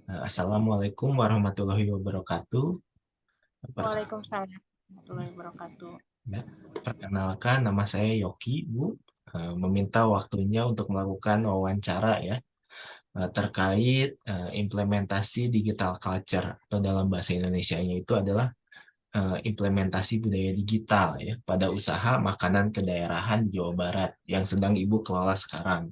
Assalamualaikum warahmatullahi wabarakatuh. Waalaikumsalam warahmatullahi wabarakatuh. Ya, perkenalkan, nama saya Yoki, Bu. Meminta waktunya untuk melakukan wawancara ya terkait implementasi digital culture atau dalam bahasa Indonesianya itu adalah implementasi budaya digital ya pada usaha makanan kedaerahan di Jawa Barat yang sedang Ibu kelola sekarang.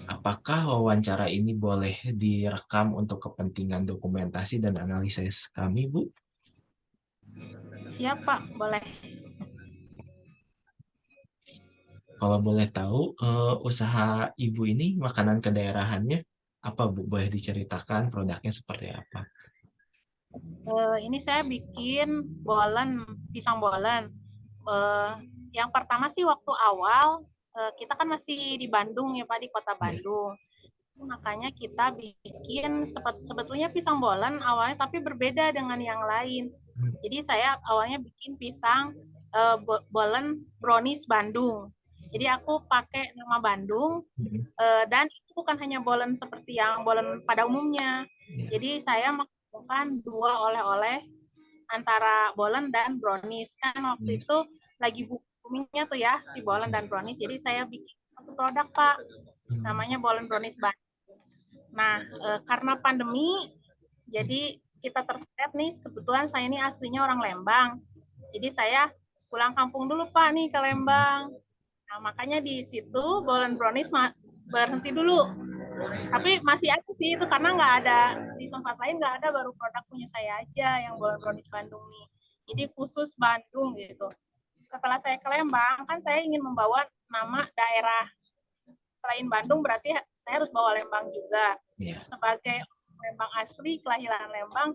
Apakah wawancara ini boleh direkam untuk kepentingan dokumentasi dan analisis kami, Bu? Siap Pak, boleh. Kalau boleh tahu, usaha Ibu ini makanan kedaerahannya apa, Bu? Boleh diceritakan produknya seperti apa? Ini saya bikin bolen, pisang bolen. Eh, yang pertama sih waktu awal kita kan masih di Bandung ya Pak, di kota Ya. Bandung. Makanya kita bikin sebetulnya pisang bolen awalnya tapi berbeda dengan yang lain. Jadi saya awalnya bikin pisang bolen brownies Bandung. Jadi aku pakai nama Bandung. Hmm. Dan itu bukan hanya bolen seperti yang bolen pada umumnya. Ya. Jadi saya menggabungkan dua oleh-oleh antara bolen dan brownies. Kan Hmm. waktu itu lagi boomingnya tuh ya si bolen dan brownies. Jadi saya bikin satu produk Pak, Hmm. namanya bolen brownies Bandung. Nah, karena pandemi, jadi kita terseret nih. Kebetulan saya ini aslinya orang Lembang. Jadi saya pulang kampung dulu Pak nih ke Hmm. Lembang. Nah, makanya di situ bolen brownies berhenti dulu. Tapi masih ada sih itu karena nggak ada di tempat lain, nggak ada, baru produk punya saya aja yang bolen brownies Bandung nih. Jadi khusus Bandung gitu. Setelah saya ke Lembang, kan saya ingin membawa nama daerah. Selain Bandung berarti saya harus bawa Lembang juga. Ya. Sebagai Lembang asli, kelahiran Lembang,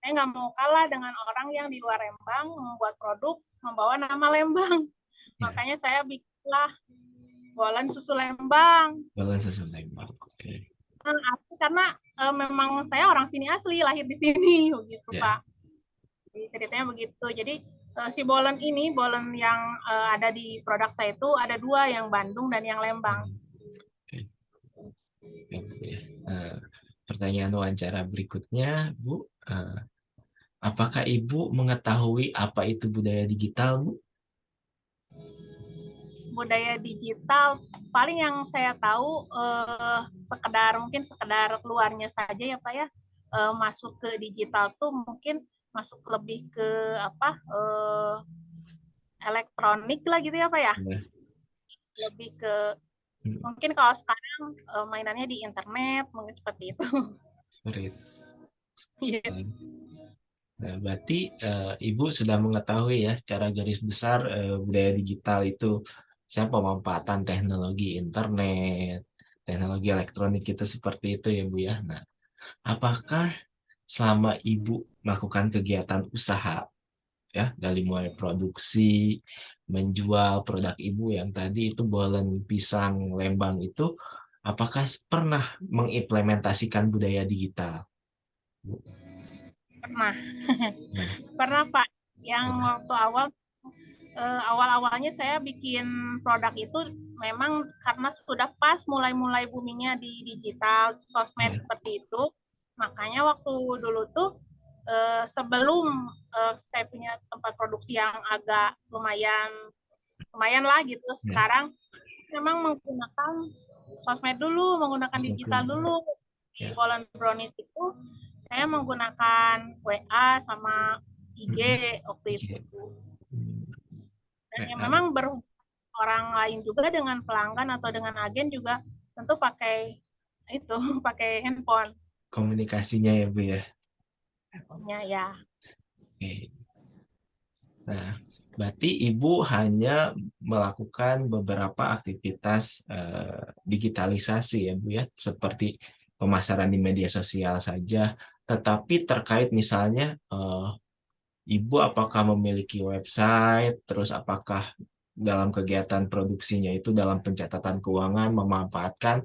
saya nggak mau kalah dengan orang yang di luar Lembang membuat produk membawa nama Lembang. Ya. Makanya saya bikinlah bolen susu Lembang. Boleh sesuai Lembang. Oke. Asli karena memang saya orang sini asli, lahir di sini begitu Ya. Pak. Jadi ceritanya begitu. Jadi si bolen ini, bolen yang ada di produk saya itu ada dua, yang Bandung dan yang Lembang. Hmm. Oke. Ya, Bu, ya. Pertanyaan wawancara berikutnya, Bu. Eh, apakah Ibu mengetahui apa itu budaya digital, Bu? Budaya digital paling yang saya tahu sekedar keluarnya saja ya Pak ya. Masuk ke digital tuh mungkin masuk lebih ke apa elektronik lah gitu ya Pak ya. Ya. Lebih ke Hmm. mungkin kalau sekarang mainannya di internet mungkin seperti itu. Seperti itu. Iya. Nah, berarti Ibu sudah mengetahui ya cara garis besar budaya digital itu, saya pemanfaatan teknologi internet, teknologi elektronik itu seperti itu ya Bu ya. Nah, apakah selama Ibu melakukan kegiatan usaha ya dari mulai produksi, menjual produk Ibu yang tadi itu bolen pisang Lembang itu, apakah pernah mengimplementasikan budaya digital, Bu? Pernah. Nah, Pernah Pak. Yang pernah. waktu awal-awalnya saya bikin produk itu memang karena sudah pas mulai-mulai boomingnya di digital, sosmed Ya, seperti itu. Makanya waktu dulu tuh sebelum saya punya tempat produksi yang agak lumayan lumayan lah gitu. ya, Sekarang memang menggunakan sosmed dulu, menggunakan digital sesuatu. dulu. Di Ya. Bolan Brownies itu saya menggunakan WA sama IG Mm-mm. waktu itu. Oke. Hmm. Dan yang WA, memang orang lain juga dengan pelanggan atau dengan agen juga tentu pakai itu, pakai handphone. komunikasinya ya Bu ya. Handphonenya ya. Oke. Nah, berarti Ibu hanya melakukan beberapa aktivitas digitalisasi ya Bu ya, seperti pemasaran di media sosial saja. Tetapi terkait misalnya Ibu apakah memiliki website, terus apakah dalam kegiatan produksinya itu dalam pencatatan keuangan memanfaatkan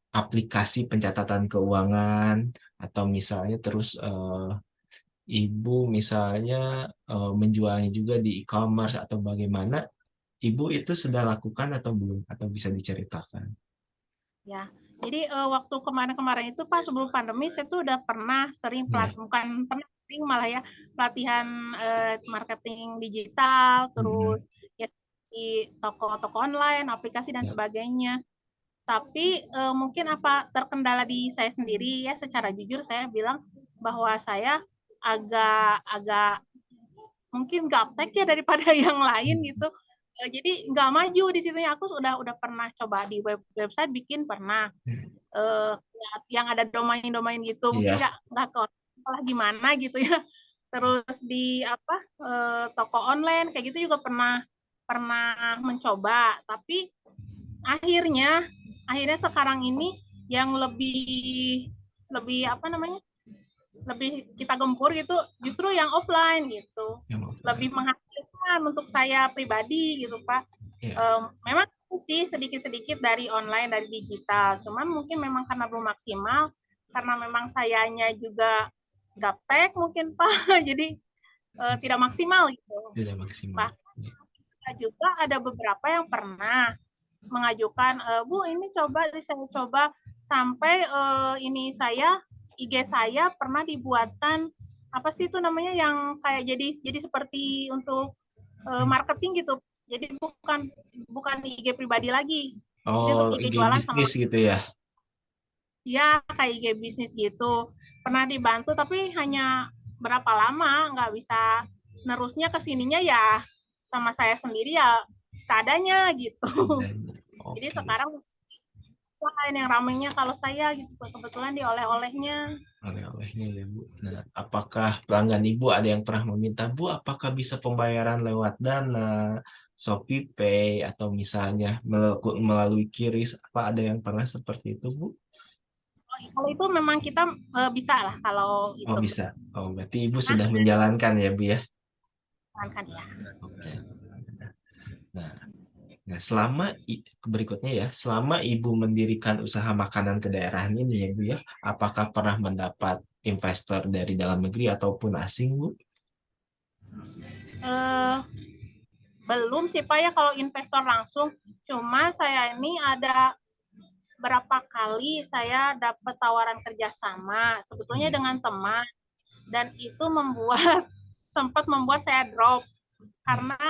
aplikasi pencatatan keuangan atau misalnya terus Ibu misalnya menjualnya juga di e-commerce atau bagaimana, Ibu itu sudah lakukan atau belum atau bisa diceritakan? Ya. Jadi waktu kemarin-kemarin itu pas sebelum pandemi saya tuh udah pernah sering Iya. bukan pernah sering malah ya pelatihan marketing digital, Hmm. terus ya di toko-toko online, aplikasi dan Ya. sebagainya. Tapi mungkin apa terkendala di saya sendiri ya, secara jujur saya bilang bahwa saya agak agak mungkin gaptek ya daripada yang lain Hmm. gitu. Jadi nggak maju di situnya. Aku udah pernah coba di website bikin pernah eh, yang ada domain-domain gitu, mungkin Iya. nggak ke lah gimana gitu ya. Terus di apa toko online kayak gitu juga pernah pernah mencoba, tapi akhirnya akhirnya sekarang ini yang lebih lebih apa namanya, lebih kita gempur gitu justru yang offline gitu, Yang offline. lebih menghasilkan untuk saya pribadi gitu Pak. Iya. Memang sih sedikit-sedikit dari online dari digital, cuman mungkin memang karena belum maksimal, karena memang sayanya juga gaptek mungkin Pak jadi tidak maksimal gitu. Tidak maksimal. Bahkan Iya. juga ada beberapa yang pernah mengajukan, Bu ini coba saya coba sampai ini saya IG saya pernah dibuatkan apa sih itu namanya yang kayak jadi seperti untuk marketing gitu. Jadi bukan bukan IG pribadi lagi. Jadi Oh, untuk IG IG jualan sama bisnis gitu ya. ya kayak IG bisnis gitu. Pernah dibantu tapi hanya berapa lama, nggak bisa nerusnya ke sininya ya sama saya sendiri ya seadanya gitu. Adanya. Jadi Oke. sekarang lain yang ramenya kalau saya gitu kebetulan di oleh-olehnya. Oleh-olehnya ya Bu. Nah, apakah pelanggan Ibu ada yang pernah meminta, Bu, apakah bisa pembayaran lewat Dana, ShopeePay, atau misalnya melalui QRIS? Apa ada yang pernah seperti itu, Bu? Kalau itu memang kita bisa lah kalau Oh, itu bisa. Oh, berarti Ibu karena sudah menjalankan ya, Bu ya? kan ya. Oke. Nah, nah, berikutnya ya, selama Ibu mendirikan usaha makanan ke daerah ini ya, Bu ya, apakah pernah mendapat investor dari dalam negeri ataupun asing, Bu? Eh, belum sih Pak ya kalau investor langsung. Cuma saya ini ada berapa kali saya dapat tawaran kerjasama sebetulnya Iya. dengan teman dan itu membuat sempat membuat saya drop Hmm. karena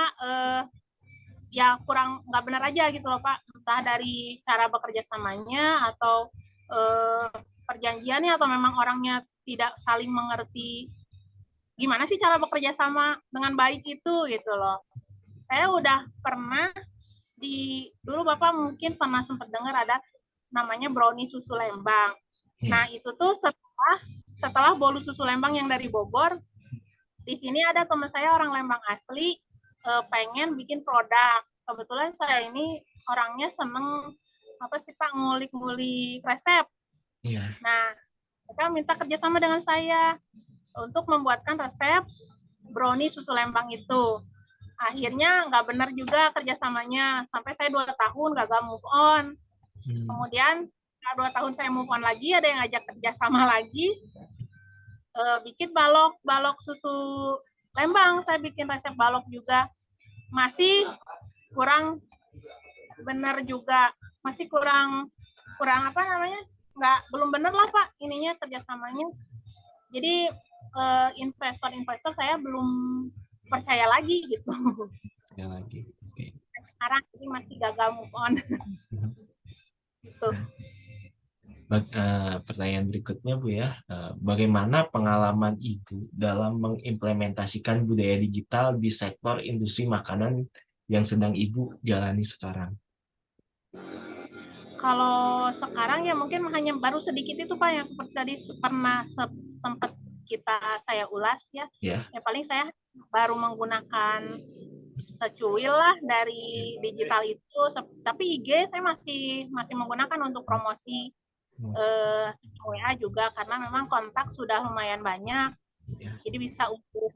ya kurang nggak benar aja gitu loh Pak, entah dari cara bekerja samanya atau eh, perjanjiannya atau memang orangnya tidak saling mengerti gimana sih cara bekerja sama dengan baik itu gitu loh. Saya udah pernah dulu Bapak mungkin pernah sempat dengar ada namanya brownie susu Lembang. Nah, Iya. itu tuh setelah setelah bolu susu Lembang yang dari Bogor, di sini ada teman saya orang Lembang asli pengen bikin produk. Kebetulan saya ini orangnya seneng apa sih Pak ngulik-ngulik resep. Iya. Nah, mereka minta kerjasama dengan saya untuk membuatkan resep brownie susu Lembang itu. Akhirnya nggak benar juga kerjasamanya sampai saya 2 tahun gagal move on. Hmm. Kemudian 2 tahun saya move on lagi, ada yang ngajak kerjasama lagi, bikin balok balok susu Lembang. Saya bikin resep balok juga, masih kurang benar juga, masih kurang kurang apa namanya, nggak belum benar lah Pak ininya kerjasamanya. Jadi investor-investor saya belum percaya lagi gitu. Ya lagi. Oke. Sekarang ini masih gagal move on gitu. Nah, pertanyaan berikutnya Bu ya, bagaimana pengalaman Ibu dalam mengimplementasikan budaya digital di sektor industri makanan yang sedang Ibu jalani sekarang? Kalau sekarang ya mungkin hanya baru sedikit itu Pak yang seperti tadi pernah sempat saya ulas ya. Ya. Ya paling saya baru menggunakan secuil lah dari digital itu. Tapi IG saya masih masih menggunakan untuk promosi WA juga karena memang kontak sudah lumayan banyak. Ya. Jadi bisa untuk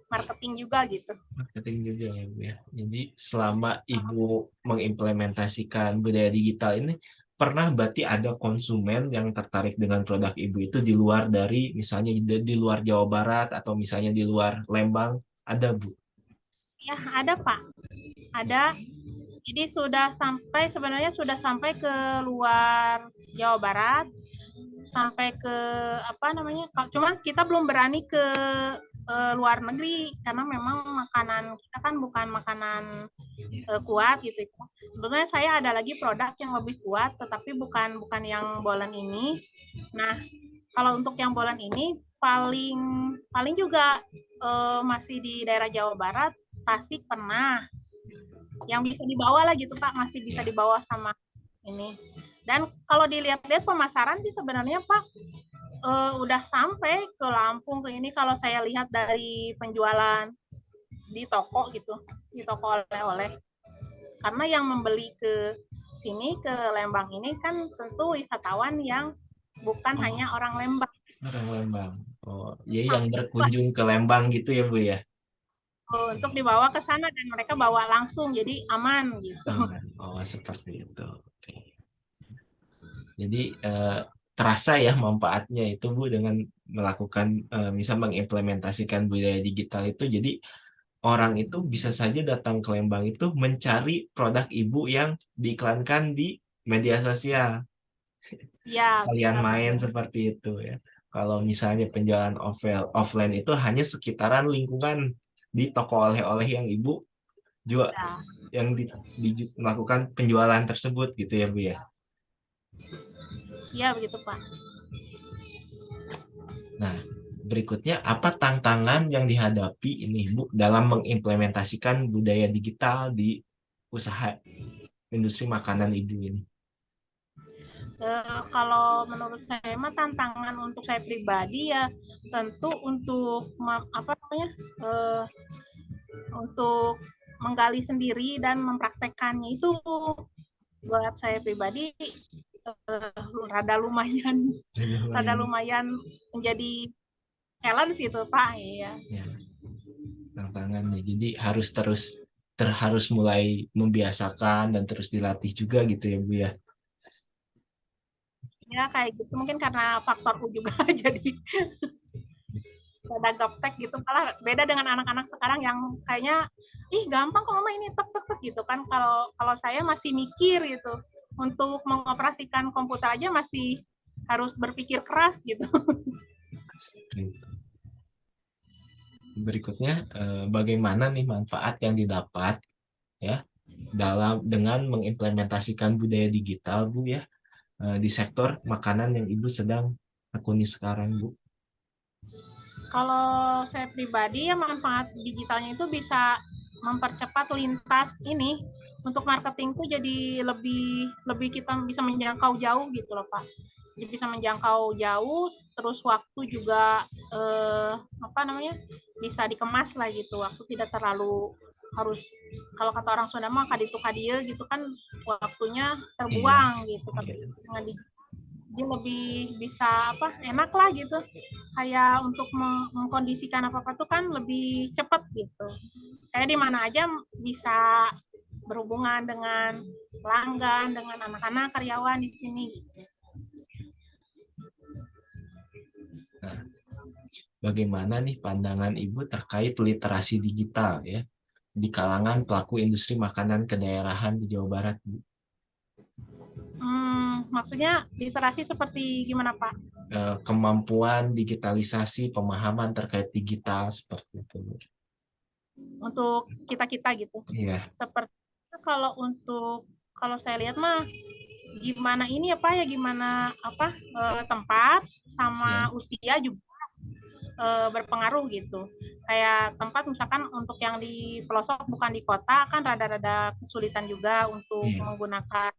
marketing juga gitu. Marketing juga ya Bu ya. Jadi selama Ibu mengimplementasikan budaya digital ini, pernah berarti ada konsumen yang tertarik dengan produk Ibu itu di luar dari misalnya di luar Jawa Barat atau misalnya di luar Lembang, ada Bu? Ya ada Pak, ada. Jadi sudah sampai sebenarnya sudah sampai ke luar Jawa Barat sampai ke apa namanya? Cuman kita belum berani ke luar negeri karena memang makanan kita kan bukan makanan kuat gitu. Sebenarnya saya ada lagi produk yang lebih kuat, tetapi bukan yang bolen ini. Nah, kalau untuk yang bolen ini paling paling juga masih di daerah Jawa Barat, Tasik pernah. Yang bisa dibawa lah gitu Pak, masih bisa dibawa sama ini. Dan kalau dilihat-lihat pemasaran sih sebenarnya Pak udah sampai ke Lampung ke ini kalau saya lihat dari penjualan di toko gitu, di toko oleh-oleh. Karena yang membeli ke sini ke Lembang ini kan tentu wisatawan yang bukan Oh, hanya orang Lembang. orang Lembang. Oh, jadi yang berkunjung ke Lembang gitu ya Bu ya? Untuk dibawa ke sana dan mereka bawa langsung jadi aman gitu. Aman. Oh, seperti itu. Oke. Jadi terasa ya manfaatnya itu Bu dengan melakukan misal mengimplementasikan budaya digital itu. Jadi orang itu bisa saja datang ke Lembang itu mencari produk Ibu yang diiklankan di media sosial. Ya, Kalian benar main betul. seperti itu ya. Kalau misalnya penjualan offline itu hanya sekitaran lingkungan di toko oleh-oleh yang Ibu jual Ya, yang melakukan penjualan tersebut gitu ya Bu ya. ya begitu Pak. Nah, berikutnya apa tantangan yang dihadapi ini Bu dalam mengimplementasikan budaya digital di usaha industri makanan Ibu ini? Kalau menurut saya mah tantangan untuk saya pribadi ya tentu untuk apa namanya untuk menggali sendiri dan mempraktekkannya itu buat saya pribadi rada lumayan rada Lumayan lumayan menjadi challenge itu Pak ya. ya tantangannya. Jadi harus mulai membiasakan dan terus dilatih juga gitu ya Bu ya. Ya kayak gitu mungkin karena faktorku juga jadi rada gaptek gitu malah beda dengan anak-anak sekarang yang kayaknya ih gampang kok mama ini tek tek tek gitu kan kalau kalau saya masih mikir gitu untuk mengoperasikan komputer aja masih harus berpikir keras gitu. Berikutnya bagaimana nih manfaat yang didapat ya dengan mengimplementasikan budaya digital Bu ya di sektor makanan yang Ibu sedang tekuni sekarang Bu. Kalau saya pribadi ya manfaat digitalnya itu bisa mempercepat lintas ini untuk marketing tuh jadi lebih lebih kita bisa menjangkau jauh gitu loh Pak. Jadi bisa menjangkau jauh, terus waktu juga apa namanya bisa dikemas lah gitu. Waktu tidak terlalu harus kalau kata orang Sunda mah kaditu kadieu gitu kan waktunya Iya, terbuang gitu. Tapi iya, dengan dia lebih bisa apa enak lah gitu kayak untuk mengkondisikan apa apa tuh kan lebih cepat gitu saya di mana aja bisa berhubungan dengan pelanggan dengan anak-anak karyawan di sini. Nah, bagaimana nih pandangan Ibu terkait literasi digital ya di kalangan pelaku industri makanan kedaerahan di Jawa Barat Bu? Maksudnya literasi seperti gimana Pak? Kemampuan digitalisasi pemahaman terkait digital seperti itu Bu. Untuk kita kita gitu Iya, seperti kalau untuk kalau saya lihat mah gimana ini ya Pak ya gimana apa tempat ya, sama usia juga berpengaruh gitu. Kayak tempat misalkan untuk yang di pelosok bukan di kota kan rada-rada kesulitan juga untuk iya, menggunakan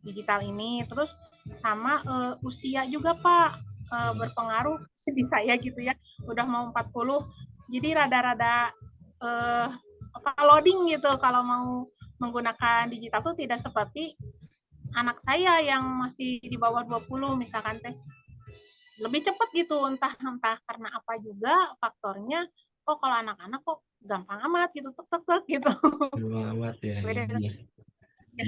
digital ini. Terus sama usia juga Pak iya. berpengaruh di saya gitu ya. Udah mau 40 jadi rada-rada eh, loading gitu kalau mau menggunakan digital tuh tidak seperti anak saya yang masih di bawah 20 misalkan teh lebih cepat gitu entah entah karena apa juga faktornya kok kalau anak-anak kok gampang amat gitu tek tek tek gitu. Amat ya, Beda iya. ya.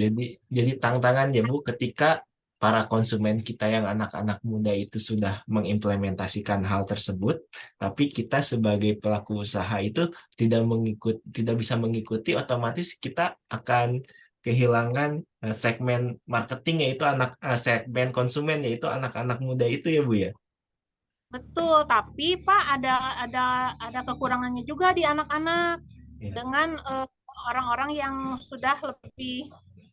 Jadi tantangan ya Bu, ketika para konsumen kita yang anak-anak muda itu sudah mengimplementasikan hal tersebut, tapi kita sebagai pelaku usaha itu tidak bisa mengikuti, otomatis kita akan kehilangan segmen marketing, yaitu segmen konsumen, yaitu anak-anak muda itu ya Bu ya. Betul, tapi Pak ada kekurangannya juga di anak-anak Ya. dengan orang-orang yang sudah lebih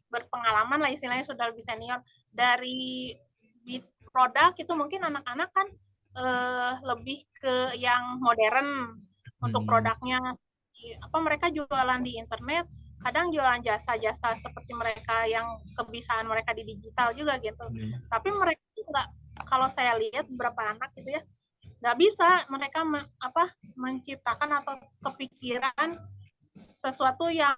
berpengalaman lah istilahnya sudah lebih senior dari di produk itu mungkin anak-anak kan lebih ke yang modern untuk Hmm. produknya apa mereka jualan di internet kadang jualan jasa-jasa seperti mereka yang kebiasaan mereka di digital juga gitu Hmm. tapi mereka nggak kalau saya lihat beberapa anak gitu ya nggak bisa mereka menciptakan atau kepikiran sesuatu yang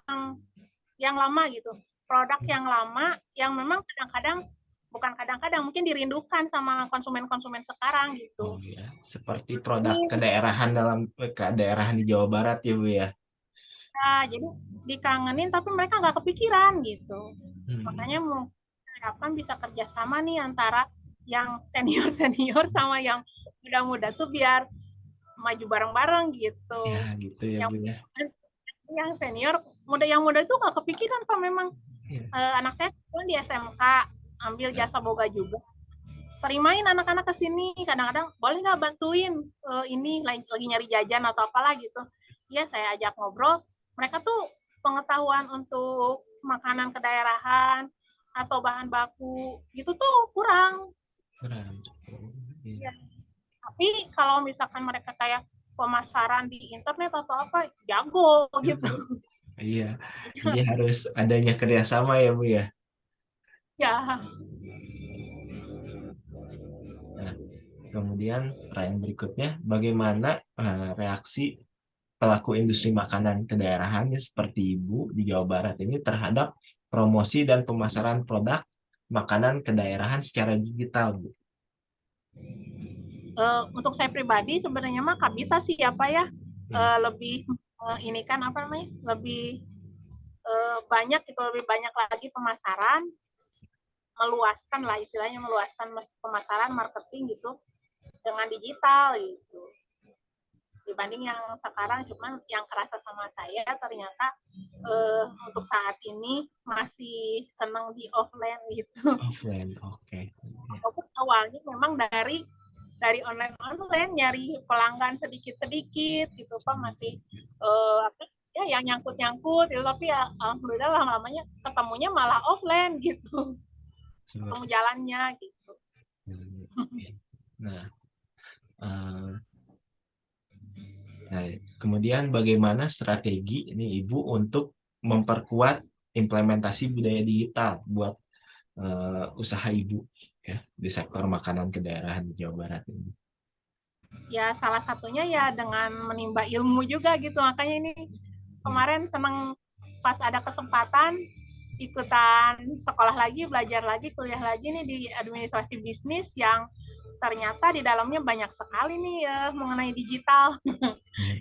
lama gitu produk yang lama yang memang kadang-kadang bukan kadang-kadang mungkin dirindukan sama konsumen-konsumen sekarang Oh gitu ya, seperti produk ini kedaerahan di Jawa Barat ya Bu ya. jadi dikangenin tapi mereka nggak kepikiran gitu Hmm. makanya mau harapan bisa kerjasama nih antara yang senior senior sama yang muda-muda tuh biar maju bareng-bareng gitu Ya gitu ya yang Bu ya. yang senior yang muda itu nggak kepikiran pak memang Ya. anak saya kan di SMK ambil Ya. jasa boga juga sering main anak-anak ke sini kadang-kadang boleh nggak bantuin ini lagi nyari jajan atau apalah gitu ya saya ajak ngobrol mereka tuh pengetahuan untuk makanan kedaerahan atau bahan baku gitu tuh kurang Keren. ya. Iya. Tapi kalau misalkan mereka kayak pemasaran di internet atau apa jago gitu Iya. Jadi harus adanya kerjasama ya Bu ya. ya. Nah, kemudian pertanyaan berikutnya, bagaimana reaksi pelaku industri makanan kedaerahan ya, seperti Ibu di Jawa Barat ini terhadap promosi dan pemasaran produk makanan kedaerahan secara digital, Bu? Untuk saya pribadi sebenarnya mah Kabita sih apa ya Ya. lebih ini kan apa namanya lebih banyak itu lebih banyak lagi pemasaran meluaskan lah istilahnya meluaskan pemasaran marketing gitu dengan digital gitu dibanding yang sekarang cuman yang kerasa sama saya ternyata untuk saat ini masih senang di offline gitu Offline, oke. Ya. walaupun awalnya memang dari online online nyari pelanggan sedikit sedikit gitu pak masih apa ya yang nyangkut nyangkut gitu tapi ya alhamdulillah lama-lamanya ketemunya malah offline gitu ketemu Seperti. jalannya gitu Nah, eh, nah, kemudian bagaimana strategi ini Ibu untuk memperkuat implementasi budaya digital buat usaha Ibu ya di sektor makanan kedaerahan di Jawa Barat ini? ya salah satunya ya dengan menimba ilmu juga gitu makanya ini Ya. kemarin seneng pas ada kesempatan ikutan sekolah lagi belajar lagi kuliah lagi nih di administrasi bisnis yang ternyata di dalamnya banyak sekali nih ya mengenai digital Ya.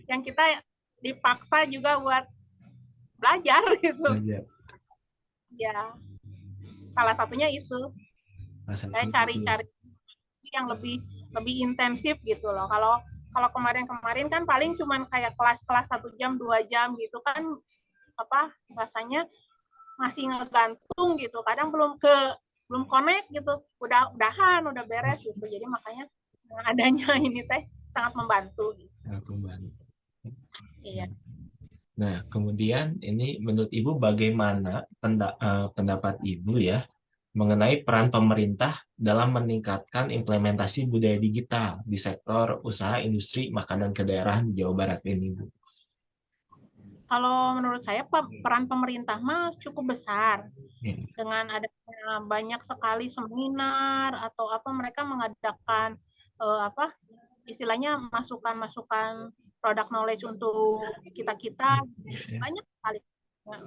yang kita dipaksa juga buat belajar gitu Belajar. ya salah satunya itu saya Rasanya gitu ya. cari-cari yang lebih lebih intensif gitu loh kalau kalau kemarin-kemarin kan paling cuman kayak kelas-kelas 1 jam 2 jam gitu kan apa rasanya masih ngegantung gitu kadang belum connect gitu udahan udah beres gitu jadi makanya adanya ini teh sangat membantu gitu. Sangat membantu. Iya. Nah, kemudian ini menurut Ibu bagaimana pendapat Ibu ya mengenai peran pemerintah dalam meningkatkan implementasi budaya digital di sektor usaha industri makanan kedaerahan di Jawa Barat ini, Bu? Kalau menurut saya peran pemerintah mah cukup besar Ya. dengan adanya banyak sekali seminar atau apa mereka mengadakan apa istilahnya masukan-masukan produk knowledge untuk kita-kita Ya. banyak sekali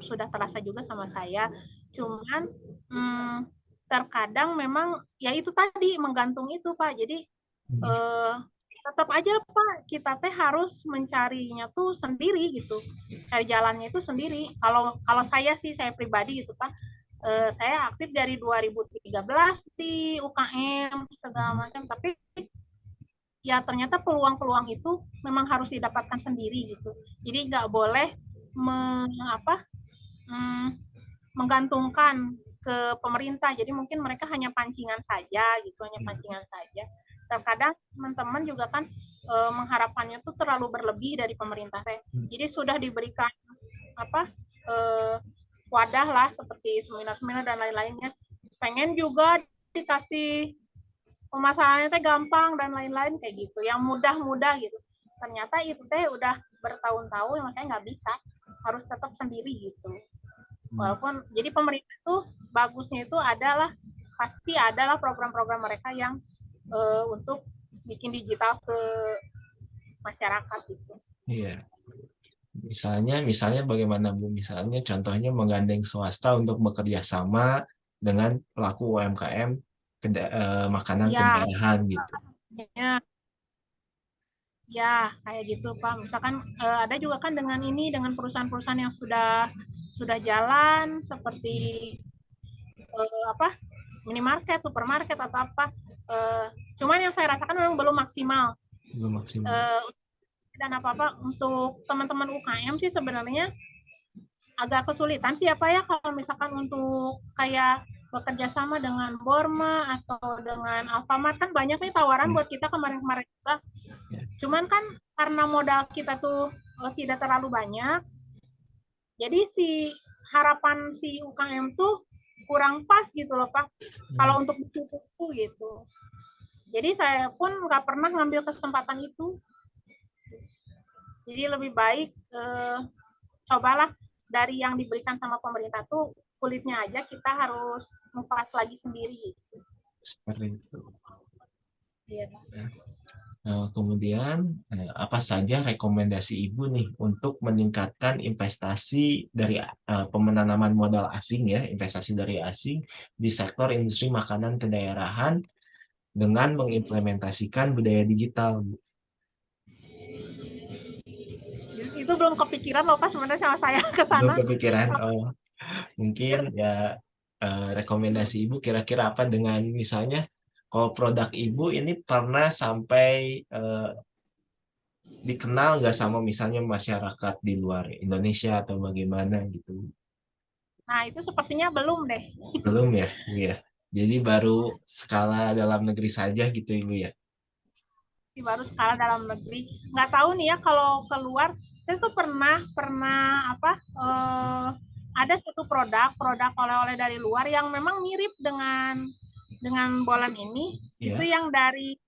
sudah terasa juga sama saya. Cuman hmm, terkadang memang ya itu tadi menggantung itu Pak. Jadi eh, tetap aja Pak kita teh harus mencarinya tuh sendiri gitu. Cari jalannya itu sendiri. Kalau kalau saya sih saya pribadi gitu Pak. Saya aktif dari 2013 di UKM segala macam tapi ya ternyata peluang-peluang itu memang harus didapatkan sendiri gitu. Jadi nggak boleh apa, hmm, menggantungkan ke pemerintah. Jadi mungkin mereka hanya pancingan saja gitu, hanya pancingan saja. Terkadang teman-teman juga kan mengharapkannya tuh terlalu berlebih dari pemerintah teh. Jadi sudah diberikan apa wadah lah seperti seminar-seminar dan lain-lainnya. Pengen juga dikasih pemasarannya teh gampang dan lain-lain kayak gitu, yang mudah-mudah gitu. Ternyata itu teh udah bertahun-tahun makanya nggak bisa, harus tetap sendiri gitu. Walaupun jadi pemerintah tuh bagusnya itu adalah pasti adalah program-program mereka yang untuk bikin digital ke masyarakat gitu. Iya. Misalnya bagaimana Bu? Misalnya contohnya menggandeng swasta untuk bekerja sama dengan pelaku UMKM makanan Iya, kedaerahan gitu. ya, ya kayak gitu Pak. Misalkan ada juga kan dengan perusahaan-perusahaan yang sudah jalan seperti apa minimarket, supermarket atau apa. Cuman yang saya rasakan memang belum maksimal. Belum maksimal. Uh, dan apa-apa untuk teman-teman UKM sih sebenarnya agak kesulitan sih apa ya kalau misalkan untuk kayak bekerja sama dengan Borma atau dengan Alfamart kan banyak nih tawaran buat kita kemarin-kemarin juga. Cuman kan karena modal kita tuh tidak terlalu banyak, jadi si harapan si UKM tuh kurang pas gitu loh Pak. Kalau untuk buku-buku gitu. Jadi saya pun nggak pernah ngambil kesempatan itu. Jadi lebih baik cobalah dari yang diberikan sama pemerintah tuh kulitnya aja kita harus ngupas lagi sendiri. Seperti itu. Iya. Kemudian apa saja rekomendasi Ibu nih untuk meningkatkan investasi dari penanaman modal asing ya, investasi dari asing di sektor industri makanan kedaerahan dengan mengimplementasikan budaya digital, Bu? Itu belum kepikiran loh Pak sebenarnya sama saya ke Belum sana. kepikiran. Oh, mungkin ya rekomendasi Ibu kira-kira apa dengan misalnya kalau produk Ibu ini pernah sampai dikenal nggak sama misalnya masyarakat di luar Indonesia atau bagaimana gitu? Nah, itu sepertinya belum deh. Belum ya, Ibu ya. Jadi baru skala dalam negeri saja gitu Ibu ya. Baru skala dalam negeri. Nggak tahu nih ya kalau keluar. Saya tuh pernah apa ada satu produk oleh-oleh dari luar yang memang mirip dengan bolan ini. Itu Ya, yang dari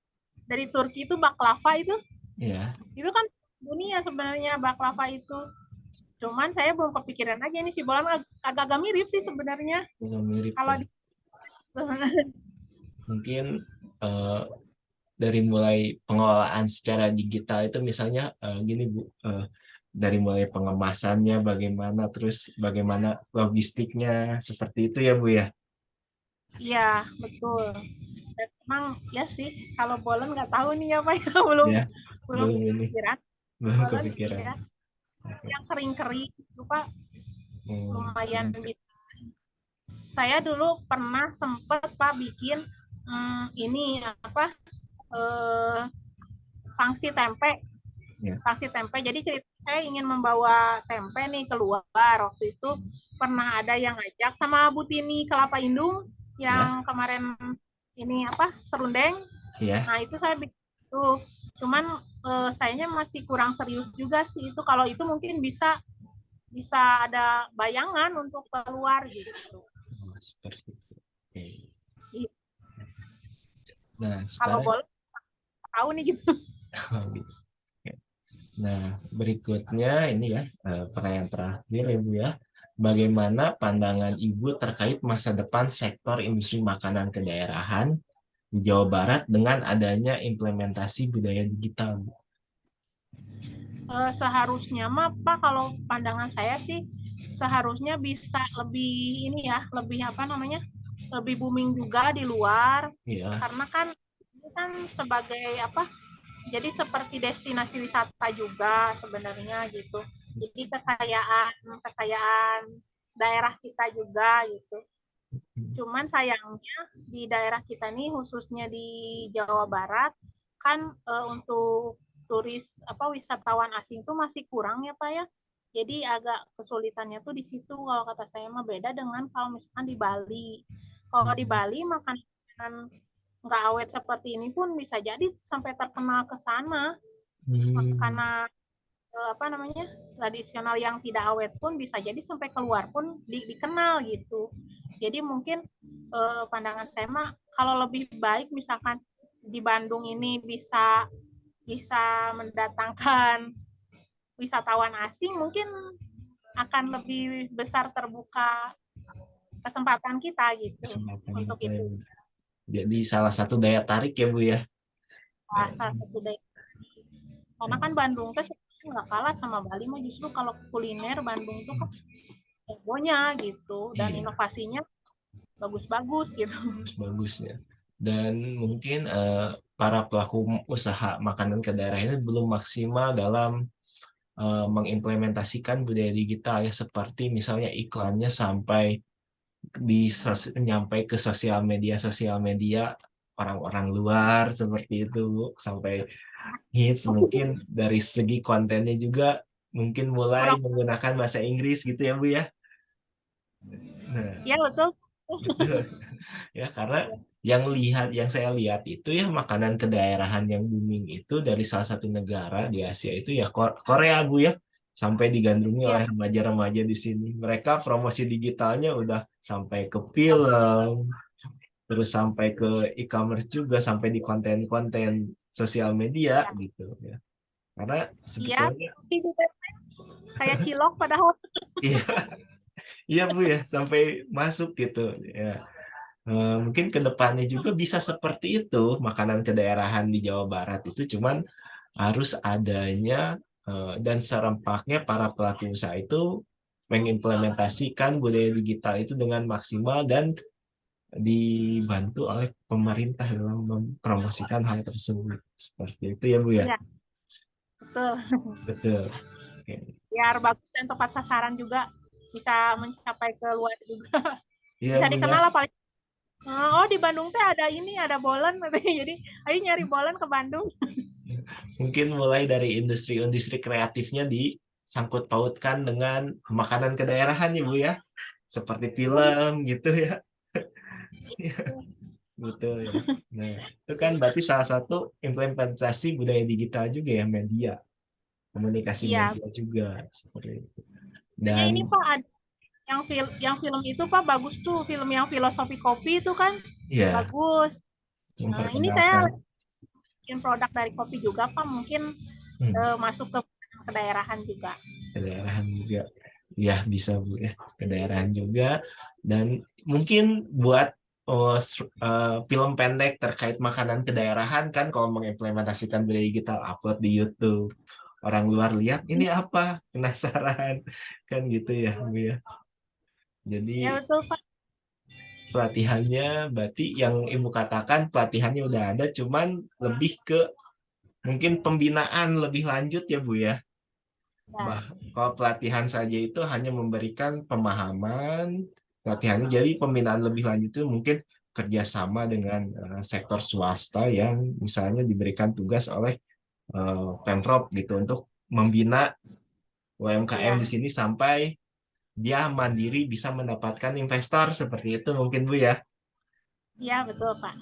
Turki itu baklava ya, itu kan dunia sebenarnya baklava itu. Cuman saya belum kepikiran aja ini si bolan agak-agak mirip sih sebenarnya. belum mirip Kalau ya. di Mungkin eh, dari mulai pengelolaan secara digital itu misalnya gini Bu, dari mulai pengemasannya bagaimana, terus bagaimana logistiknya seperti itu ya Bu ya. Iya, betul. Dan memang ya sih, kalau bolen nggak tahu nih apa ya, belum Ya, belum belum ini, kepikiran. belum Bolen kepikiran. iya, Oke. yang kering-kering itu Pak lumayan Hmm. bisa. Saya dulu pernah sempet Pak bikin ini apa eh, pangsi tempe, Ya, pangsi tempe. Jadi cerita saya ingin membawa tempe nih keluar. Waktu itu pernah ada yang ngajak sama Bu Tini Kelapa Indung ya, yang kemarin ini apa serundeng. ya. Nah itu saya bikin itu. Cuman sayanya masih kurang serius juga sih itu. Kalau itu mungkin bisa bisa ada bayangan untuk keluar gitu. Oh, seperti itu. Oke. Iya. Nah, Kalau sekarang boleh tahu nih gitu. oh, gitu. Oke. Nah, berikutnya ini ya pertanyaan terakhir ya Bu ya. Bagaimana pandangan Ibu terkait masa depan sektor industri makanan kedaerahan di Jawa Barat dengan adanya implementasi budaya digital, Bu? Seharusnya mah Pak kalau pandangan saya sih seharusnya bisa lebih ini ya, lebih apa namanya? Lebih booming juga di luar Iya. karena kan ini kan sebagai apa? Jadi seperti destinasi wisata juga sebenarnya gitu. Jadi kekayaan kekayaan daerah kita juga gitu. Cuman sayangnya di daerah kita nih khususnya di Jawa Barat kan untuk turis apa wisatawan asing tuh masih kurang ya Pak ya. Jadi agak kesulitannya tuh di situ kalau kata saya mah beda dengan kalau misalkan di Bali. Kalau di Bali makanan nggak awet seperti ini pun bisa jadi sampai terkenal ke sana. Hmm. Karena apa namanya tradisional yang tidak awet pun bisa jadi sampai keluar pun dikenal gitu. Jadi mungkin pandangan saya mah kalau lebih baik misalkan di Bandung ini bisa bisa mendatangkan wisatawan asing, mungkin akan lebih besar terbuka kesempatan kita gitu Kesempatan untuk kita itu. ya. Jadi salah satu daya tarik ya Bu ya. Salah satu dari karena kan Bandung tuh sebenarnya nggak kalah sama Bali mah, justru kalau kuliner Bandung tuh kan jagonya gitu dan Iya, inovasinya bagus-bagus gitu. bagus ya. Dan mungkin para pelaku usaha makanan ke daerah ini belum maksimal dalam mengimplementasikan budaya digital ya, seperti misalnya iklannya sampai nyampai ke sosial media orang-orang luar seperti itu Bu. Sampai hits mungkin dari segi kontennya juga mungkin mulai Kurang menggunakan bahasa Inggris gitu ya Bu ya. Nah, ya betul. betul ya, karena yang saya lihat itu ya makanan kedaerahan yang booming itu dari salah satu negara di Asia itu ya Korea Bu ya, sampai digandrungi Ya, oleh remaja-remaja di sini. Mereka promosi digitalnya udah sampai ke film, terus sampai ke e-commerce juga, sampai di konten-konten sosial media gitu ya. Karena iya, sebetulnya kayak cilok padahal. iya, iya Bu ya, sampai masuk gitu ya. Mungkin ke depannya juga bisa seperti itu, makanan kedaerahan di Jawa Barat itu cuman harus adanya dan serempaknya para pelaku usaha itu mengimplementasikan budaya digital itu dengan maksimal dan dibantu oleh pemerintah dalam mempromosikan hal tersebut. Seperti itu ya Bu ya. Iya, betul. Betul. Oke. Biar bagus dan tepat sasaran juga bisa mencapai ke luar juga. Iya Bisa Bu ya. dikenal lah paling. Oh, di Bandung teh ada ini, ada bolen katanya. Jadi, ayo nyari bolen ke Bandung. Mungkin mulai dari industri-industri kreatifnya disangkut pautkan dengan makanan kedaerahan ya Bu ya. Seperti film gitu ya. Betul ya. Nah, itu kan berarti salah satu implementasi budaya digital juga ya, media, komunikasi Iya, media juga seperti itu. makanya Dan ini Pak ada yang film itu Pak bagus tuh, film yang filosofi kopi itu kan ya bagus. Nah, ini saya memperkenalkan bikin produk dari kopi juga Pak, mungkin hmm, masuk ke kedaerahan juga. kedaerahan juga. Ya bisa Bu ya, kedaerahan juga. Dan mungkin buat film pendek terkait makanan kedaerahan kan, kalau mengimplementasikan budaya digital upload di YouTube. Orang luar lihat ini apa, penasaran kan gitu ya Bu ya. Ya Jadi betul Pak. pelatihannya berarti yang Ibu katakan pelatihannya udah ada, cuman lebih ke mungkin pembinaan lebih lanjut ya Bu ya. Ya, Kalau pelatihan saja itu hanya memberikan pemahaman, pelatihannya jadi pembinaan lebih lanjut itu mungkin kerjasama dengan sektor swasta yang misalnya diberikan tugas oleh Pemprov gitu untuk membina UMKM di ya, sini sampai dia mandiri bisa mendapatkan investor seperti itu mungkin Bu ya. ya betul Pak.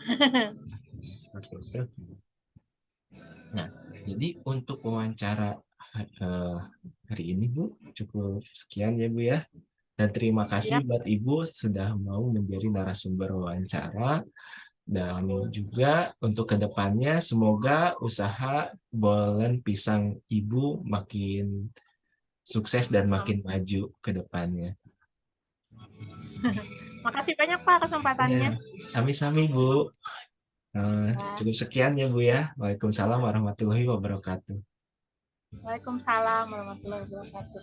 Seperti itu. Nah, jadi untuk wawancara eh, hari ini Bu, cukup sekian ya Bu ya. Dan terima kasih Ya, buat Ibu sudah mau menjadi narasumber wawancara. Dan juga untuk kedepannya semoga usaha bolen pisang Ibu makin sukses dan makin maju ke depannya. makasih banyak Pak Ya, kesempatannya. sami-sami Bu. Ya, Cukup sekian ya Bu ya. Waalaikumsalam warahmatullahi wabarakatuh. Waalaikumsalam warahmatullahi wabarakatuh.